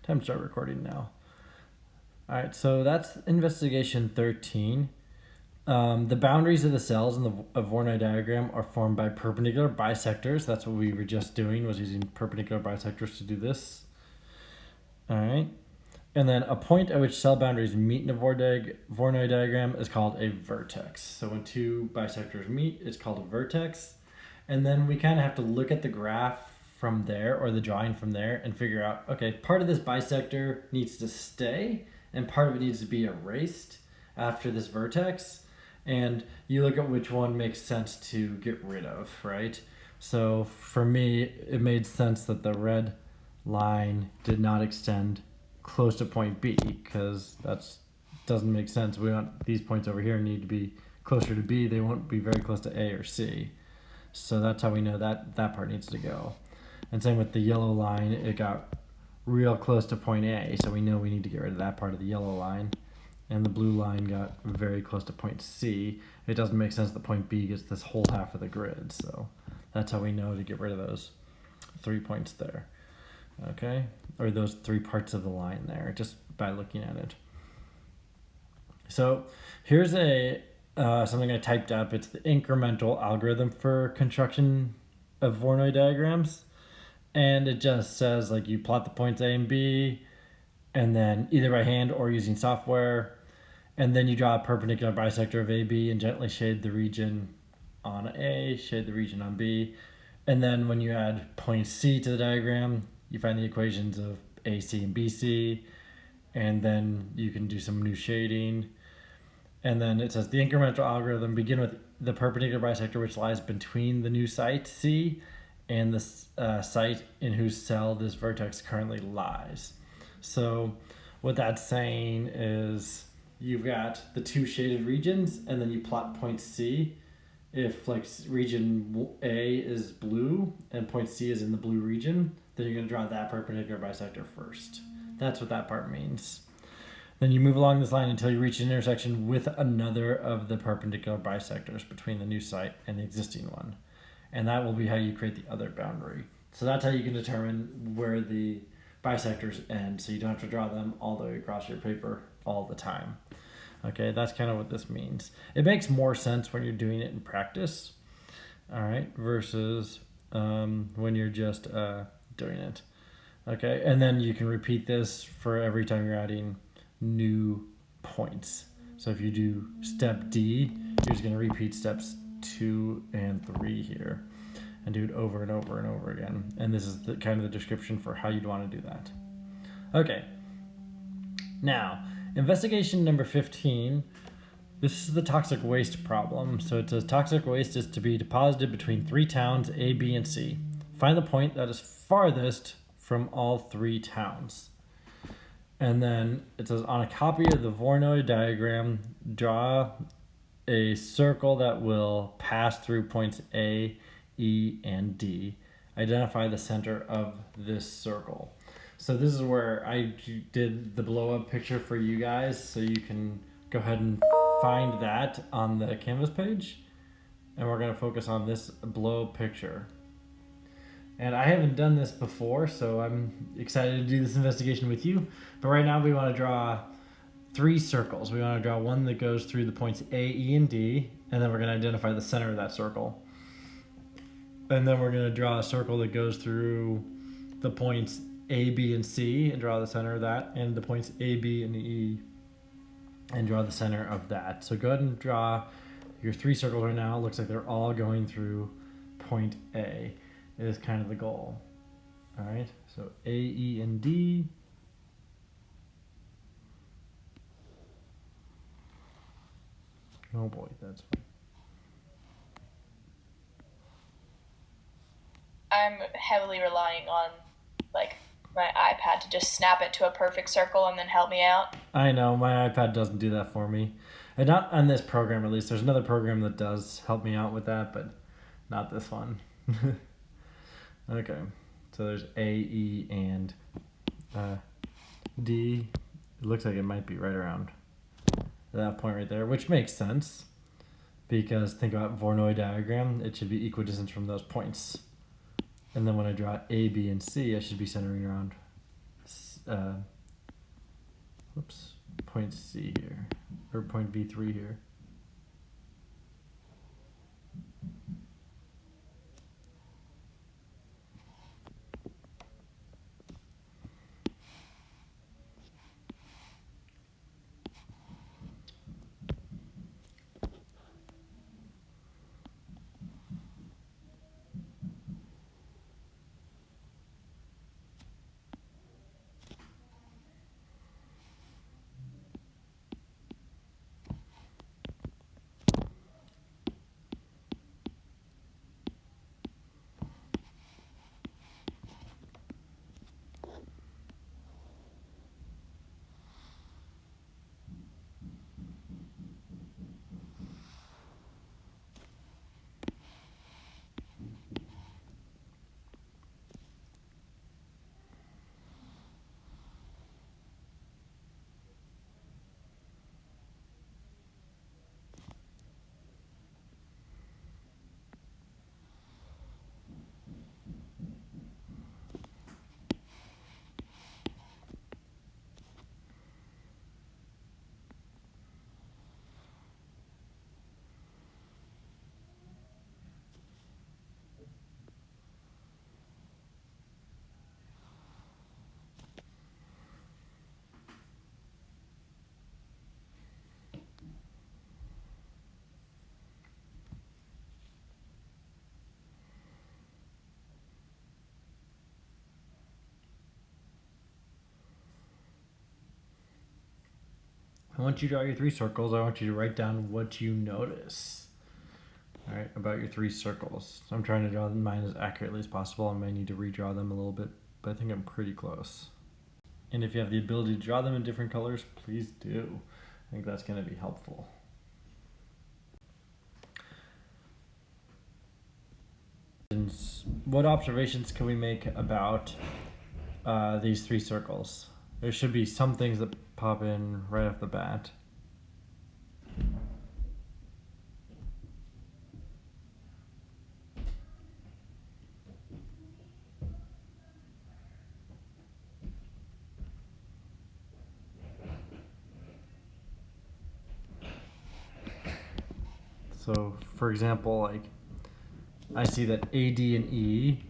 Time to start recording now. All right, so that's investigation 13. The boundaries of the cells in the Voronoi diagram are formed by perpendicular bisectors. That's what we were just doing, was using perpendicular bisectors to do this. All right. And then a point at which cell boundaries meet in a Voronoi diagram is called a vertex. So when two bisectors meet, it's called a vertex. And then we kind of have to look at the graph from there, or the drawing from there, and figure out, okay, part of this bisector needs to stay and part of it needs to be erased after this vertex. And you look at which one makes sense to get rid of, right? So for me, it made sense that the red line did not extend close to point B, because that doesn't make sense. We want these points over here need to be closer to B. They won't be very close to A or C. So that's how we know that that part needs to go. And same with the yellow line, it got real close to point A, so we know we need to get rid of that part of the yellow line. And the blue line got very close to point C. It doesn't make sense that point B gets this whole half of the grid, so that's how we know to get rid of those 3 points there. Okay, or those 3 parts of the line there, just by looking at it. So here's something I typed up. It's the incremental algorithm for construction of Voronoi diagrams. And it just says, like, you plot the points A and B, and then either by hand or using software, and then you draw a perpendicular bisector of AB and gently shade the region on A, shade the region on B. And then when you add point C to the diagram, you find the equations of AC and BC, and then you can do some new shading. And then it says the incremental algorithm begin with the perpendicular bisector which lies between the new site C and the site in whose cell this vertex currently lies. So what that's saying is you've got the 2 shaded regions, and then you plot point C. If like region A is blue and point C is in the blue region, then you're going to draw that perpendicular bisector first. That's what that part means. Then you move along this line until you reach an intersection with another of the perpendicular bisectors between the new site and the existing one. And that will be how you create the other boundary. So that's how you can determine where the bisectors end, so you don't have to draw them all the way across your paper all the time. Okay, that's kind of what this means. It makes more sense when you're doing it in practice, all right, versus when you're just doing it. Okay, and then you can repeat this for every time you're adding new points. So if you do step D, you're just going to repeat steps 2 and 3 here and do it over and over and over again. And this is the kind of the description for how you'd want to do that. Okay, now investigation number 15. This is the toxic waste problem. So it says toxic waste is to be deposited between 3 towns A, B, and C. Find the point that is farthest from all 3 towns. And then it says on a copy of the Voronoi diagram, draw a circle that will pass through points A, E, and D. Identify the center of this circle. So this is where I did the blow up picture for you guys, so you can go ahead and find that on the Canvas page. And we're going to focus on this blow up picture. And I haven't done this before, so I'm excited to do this investigation with you. But right now we want to draw 3 circles. We want to draw one that goes through the points A, E, and D, and then we're going to identify the center of that circle. And then we're going to draw a circle that goes through the points A, B, and C, and draw the center of that, and the points A, B, and E, and draw the center of that. So go ahead and draw your 3 circles right now. It looks like they're all going through point A. It is kind of the goal. All right, so A, E, and D. Oh boy, that's fun. I'm heavily relying on like my iPad to just snap it to a perfect circle and then help me out. I know, my iPad doesn't do that for me. And not on this program, at least. There's another program that does help me out with that, but not this one. Okay, so there's A, E, and D. It looks like it might be right around that point right there, which makes sense because think about Voronoi diagram, it should be equidistant from those points. And then when I draw A, B, and C, I should be centering around point C here, or point V3 here. Once you draw your 3 circles, I want you to write down what you notice. All right, about your 3 circles. So I'm trying to draw mine as accurately as possible. I may need to redraw them a little bit, but I think I'm pretty close. And if you have the ability to draw them in different colors, please do. I think that's going to be helpful. What observations can we make about these 3 circles? There should be some things that pop in right off the bat. So, for example, like I see that AD and E,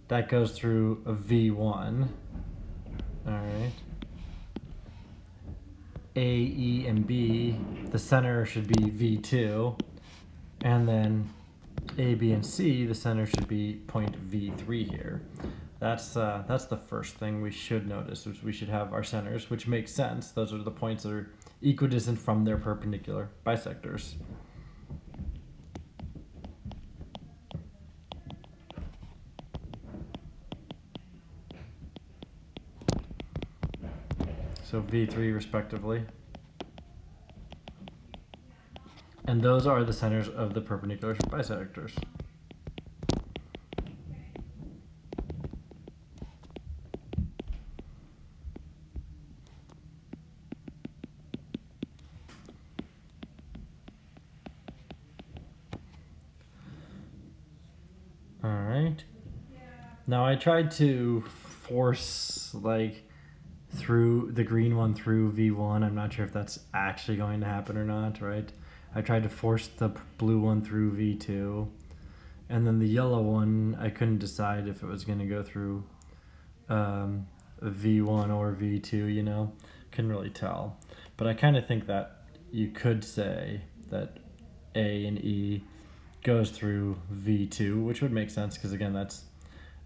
that goes through a V1. All right. A, E, and B, the center should be V2, and then A, B, and C, the center should be point V3 here. That's the first thing we should notice, which we should have our centers, which makes sense. Those are the points that are equidistant from their perpendicular bisectors. So V3 respectively. And those are the centers of the perpendicular bisectors. All right. Now I tried to force through the green one through V1. I'm not sure if that's actually going to happen or not, right? I tried to force the blue one through V2, and then the yellow one, I couldn't decide if it was going to go through V1 or V2, you know? Couldn't really tell. But I kind of think that you could say that A and E goes through V2, which would make sense because, again, that's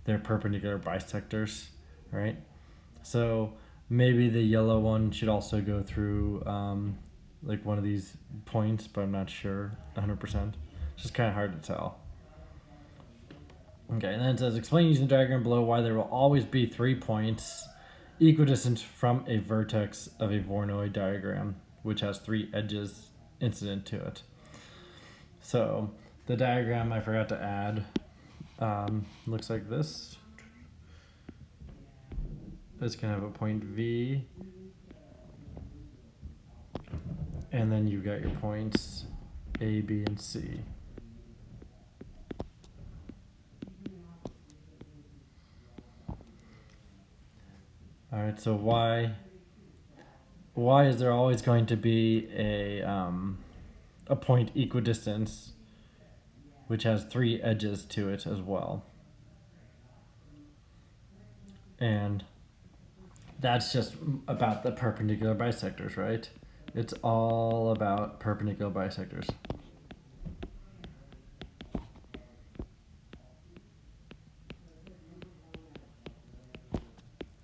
their perpendicular bisectors, right? So maybe the yellow one should also go through one of these points, but I'm not sure 100%. It's just kind of hard to tell. Okay, and then it says, explain using the diagram below why there will always be 3 points equidistant from a vertex of a Voronoi diagram, which has 3 edges incident to it. So the diagram I forgot to add looks like this. It's going to have a point V, and then you've got your points A, B, and C. All right, so why is there always going to be a point equidistance which has 3 edges to it as well? And that's just about the perpendicular bisectors, right? It's all about perpendicular bisectors.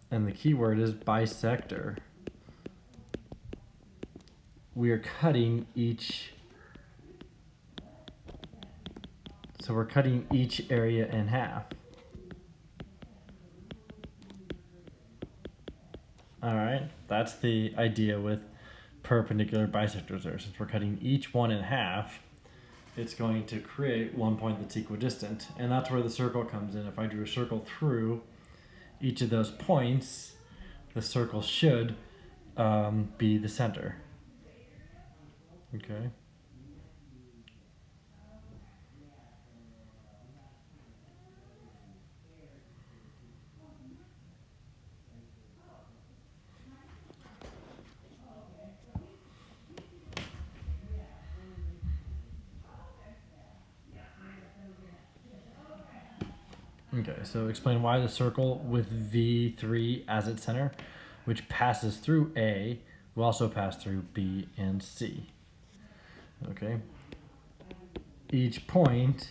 And the key word is bisector. We are cutting each, so we're cutting each area in half. All right, that's the idea with perpendicular bisectors there. Since we're cutting each one in half, it's going to create one point that's equidistant. And that's where the circle comes in. If I drew a circle through each of those points, the circle should be the center. Okay. Okay, so explain why the circle with V3 as its center, which passes through A, will also pass through B and C. Okay. Each point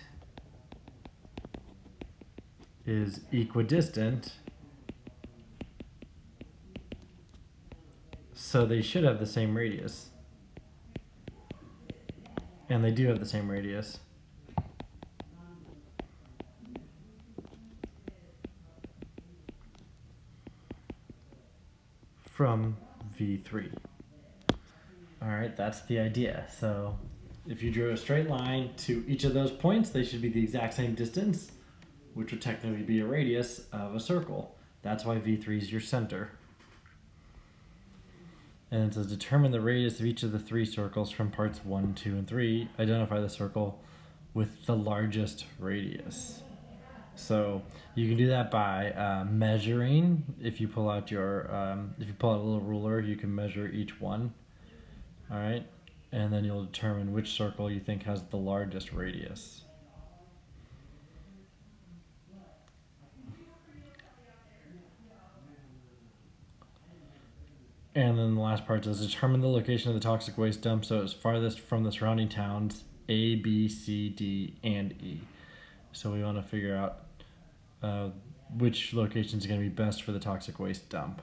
is equidistant, so they should have the same radius. And they do have the same radius. From V3. All right, that's the idea. So if you drew a straight line to each of those points, they should be the exact same distance, which would technically be a radius of a circle. That's why V3 is your center. And it says determine the radius of each of the 3 circles from parts 1, 2, and 3. Identify the circle with the largest radius. So you can do that by measuring. If you pull out a little ruler, you can measure each one. All right, and then you'll determine which circle you think has the largest radius. And then the last part says determine the location of the toxic waste dump so it's farthest from the surrounding towns A, B, C, D, and E. So we want to figure out which location is going to be best for the toxic waste dump.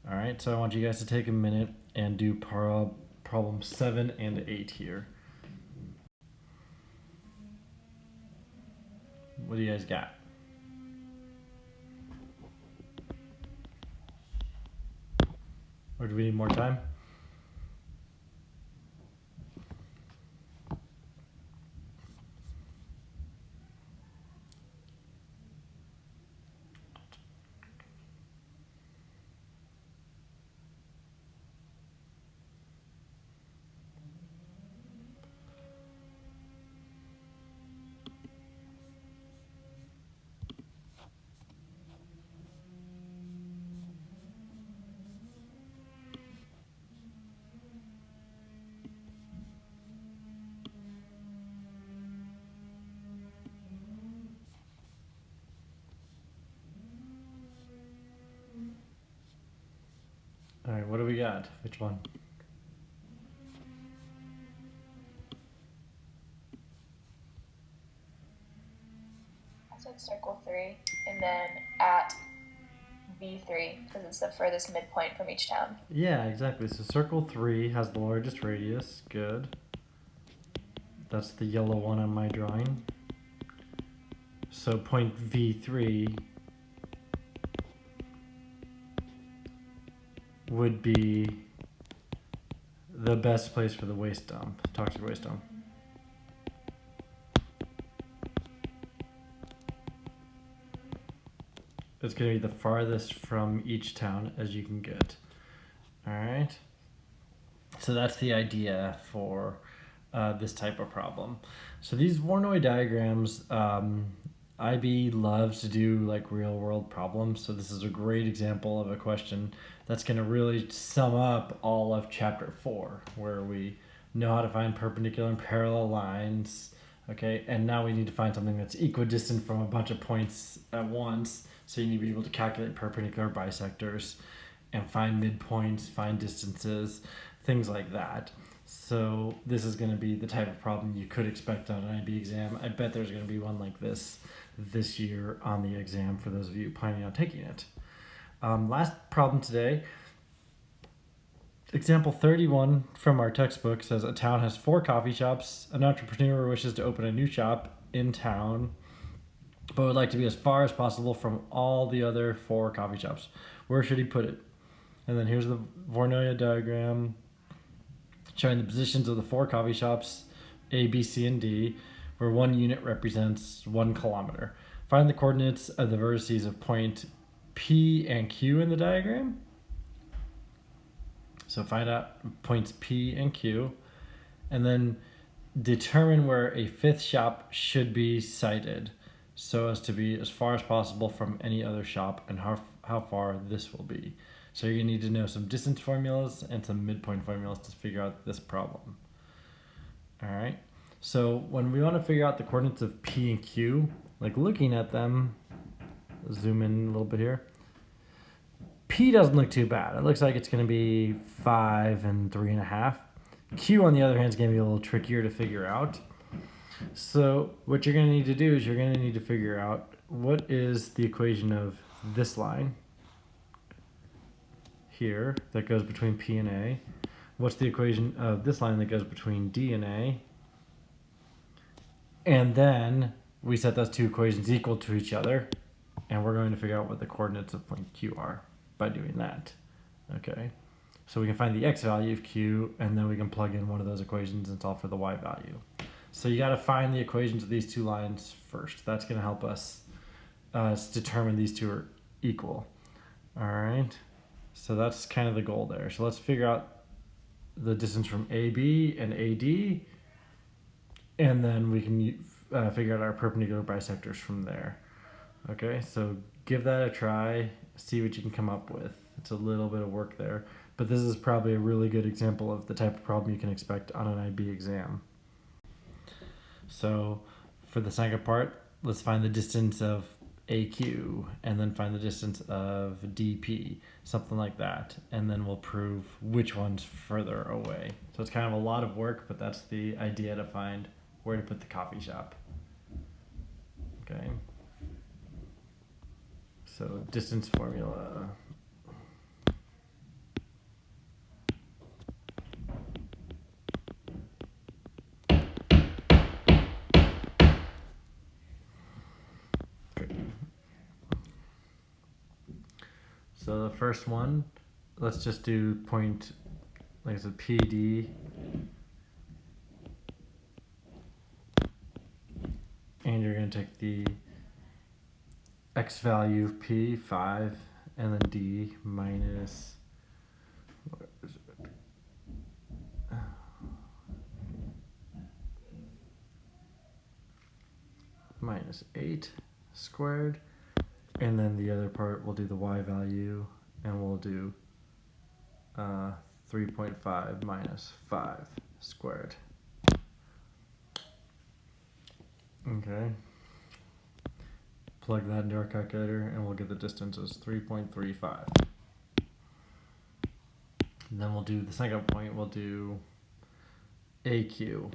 All right, so I want you guys to take a minute and do problem 7 and 8 here. What do you guys got? Or do we need more time? All right, what do we got? Which one? I said circle 3, and then at V3 because it's the furthest midpoint from each town. Yeah, exactly. So circle 3 has the largest radius. Good. That's the yellow one on my drawing. So point V3 would be the best place for the waste dump, toxic waste dump. It's going to be the farthest from each town as you can get. All right. So that's the idea for this type of problem. So these Voronoi diagrams, IB loves to do like real world problems, so this is a great example of a question that's going to really sum up all of chapter 4, where we know how to find perpendicular and parallel lines. Okay, and now we need to find something that's equidistant from a bunch of points at once. So you need to be able to calculate perpendicular bisectors and find midpoints, find distances, things like that. So this is going to be the type of problem you could expect on an IB exam. I bet there's going to be one like this year on the exam for those of you planning on taking it. Last problem today. Example 31 from our textbook says a town has 4 coffee shops. An entrepreneur wishes to open a new shop in town, but would like to be as far as possible from all the other 4 coffee shops. Where should he put it? And then here's the Voronoi diagram showing the positions of the 4 coffee shops, A, B, C, and D, where 1 unit represents 1 kilometer. Find the coordinates of the vertices of point P and Q in the diagram. So find out points P and Q, and then determine where a 5th shop should be sited so as to be as far as possible from any other shop, and how far this will be. So you're going to need to know some distance formulas and some midpoint formulas to figure out this problem. All right. So when we want to figure out the coordinates of P and Q, like looking at them, zoom in a little bit here. P doesn't look too bad. It looks like it's going to be 5 and 3.5. Q, on the other hand, is going to be a little trickier to figure out. So what you're going to need to do is you're going to need to figure out what is the equation of this line here that goes between P and A. What's the equation of this line that goes between D and A? And then we set those 2 equations equal to each other, and we're going to figure out what the coordinates of point Q are by doing that. Okay, so we can find the x value of Q, and then we can plug in one of those equations and solve for the y value. So you got to find the equations of these 2 lines first. That's going to help us determine these 2 are equal. All right, so that's kind of the goal there. So let's figure out the distance from AB and AD, and then we can figure out our perpendicular bisectors from there. Okay, so give that a try, see what you can come up with. It's a little bit of work there, but this is probably a really good example of the type of problem you can expect on an IB exam. So for the second part, let's find the distance of AQ, and then find the distance of DP, something like that, and then we'll prove which one's further away. So it's kind of a lot of work, but that's the idea, to find where to put the coffee shop. Okay. So distance formula. So the first one, let's just do point, like I said, PD. And you're going to take the x value of P, 5, and then D minus, what is it? Minus 8 squared. And then the other part, we'll do the y value, and we'll do 3.5 minus 5 squared. Okay. Plug that into our calculator, and we'll get the distance as 3.35. And then we'll do the second point, we'll do AQ.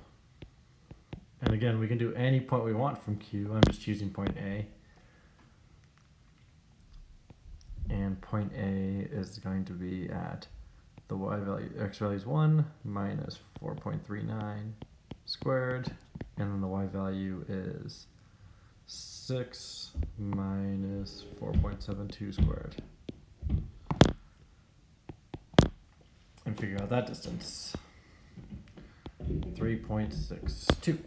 And again, we can do any point we want from Q. I'm just choosing point A. And point A is going to be at the y value, x value is 1 minus 4.39 squared, and then the y value is 6 minus 4.72 squared. And figure out that distance. 3.62.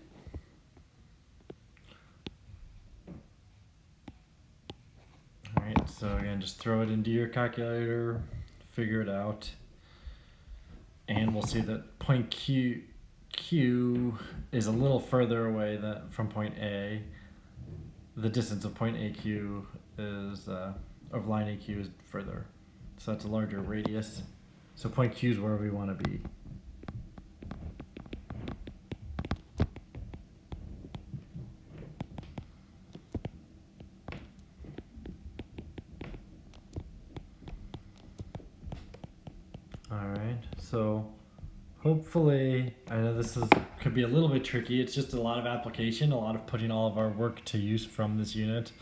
Alright, so again, just throw it into your calculator, figure it out, and we'll see that point Q is a little further away from point A, the distance of point AQ is of line AQ is further, so that's a larger radius. So point Q is where we want to be. All right, so hopefully, I know this could be a little bit tricky. It's just a lot of application, a lot of putting all of our work to use from this unit,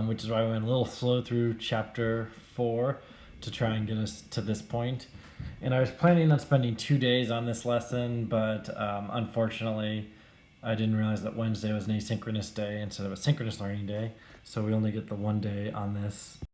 which is why we went a little slow through chapter 4 to try and get us to this point. And I was planning on spending 2 days on this lesson, but unfortunately, I didn't realize that Wednesday was an asynchronous day instead of a synchronous learning day. So we only get the 1 day on this.